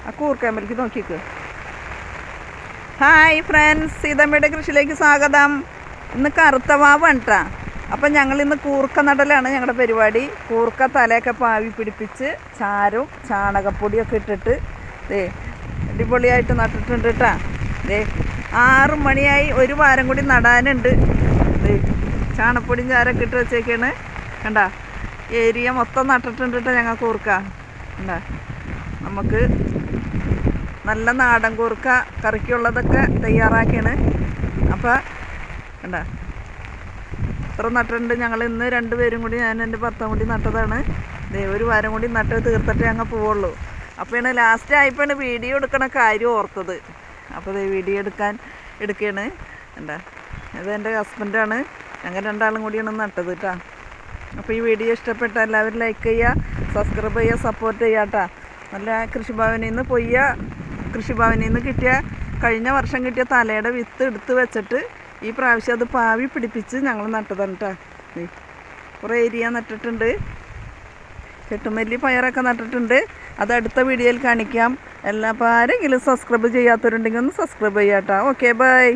ആ കൂർക്കമ്പലേക്ക് നോക്കിക്ക്. Hi friends, സീതമ്മയുടെ കൃഷിയിലേക്ക് സ്വാഗതം. ഇന്ന് കറുത്തവാവാണ് കേട്ടോ. അപ്പം ഞങ്ങളിന്ന് കൂർക്ക നടലാണ് ഞങ്ങളുടെ പരിപാടി. കൂർക്ക തലയൊക്കെ പാവി പിടിപ്പിച്ച് ചാരവും ചാണകപ്പൊടിയൊക്കെ ഇട്ടിട്ട് അടിപൊളിയായിട്ട് നട്ടിട്ടുണ്ട് കേട്ടോ. 6 മണിയായി, ഒരു വാരം കൂടി നടാനുണ്ട്. ചാണകപ്പൊടിയും ചാരമൊക്കെ ഇട്ട് വെച്ചേക്കാണ്. കണ്ട ഏരിയ മൊത്തം നട്ടിട്ടുണ്ട് കേട്ടോ ഞങ്ങൾ കൂർക്ക. കണ്ട നമുക്ക് നല്ല നാടൻ കൂർക്ക കറിക്കുള്ളതൊക്കെ തയ്യാറാക്കിയാണ്. അപ്പോൾ കണ്ട ഇത്ര നട്ടിട്ടുണ്ട്. ഞങ്ങൾ ഇന്ന് 2 പേരും കൂടി, ഞാൻ എൻ്റെ ഭർത്താവും കൂടി നട്ടതാണ്. ഒരു വാരം കൂടി നട്ട് തീർത്തിട്ട് ഞങ്ങൾ പോവുള്ളൂ. അപ്പോൾ ലാസ്റ്റ് ആയപ്പോഴാണ് വീഡിയോ എടുക്കണ കാര്യം ഓർത്തത്. അപ്പോൾ വീഡിയോ എടുക്കുകയാണ്. എന്താ ഇത് എൻ്റെ ഹസ്ബൻഡാണ്. ഞങ്ങൾ 2 ആളും കൂടിയാണ് നട്ടത് കേട്ടോ. അപ്പോൾ ഈ വീഡിയോ ഇഷ്ടപ്പെട്ട എല്ലാവരും ലൈക്ക് ചെയ്യുക, സബ്സ്ക്രൈബ് ചെയ്യുക, സപ്പോർട്ട് ചെയ്യുക കേട്ടോ. നല്ല കൃഷിഭവനിൽ നിന്ന് കിട്ടിയ, കഴിഞ്ഞ വർഷം കിട്ടിയ തലയുടെ വിത്ത് എടുത്ത് വെച്ചിട്ട് ഈ പ്രാവശ്യം അത് പാവി പിടിപ്പിച്ച് ഞങ്ങൾ നട്ടതാണ് കേട്ടോ. കുറേ ഏരിയ നട്ടിട്ടുണ്ട്. കെട്ടുമല്ലി പയറൊക്കെ നട്ടിട്ടുണ്ട്. അത് അടുത്ത വീഡിയോയിൽ കാണിക്കാം. അപ്പോൾ ആരെങ്കിലും സബ്സ്ക്രൈബ് ചെയ്യാത്തവരുണ്ടെങ്കിൽ ഒന്ന് സബ്സ്ക്രൈബ് ചെയ്യാം കേട്ടോ. Okay, by.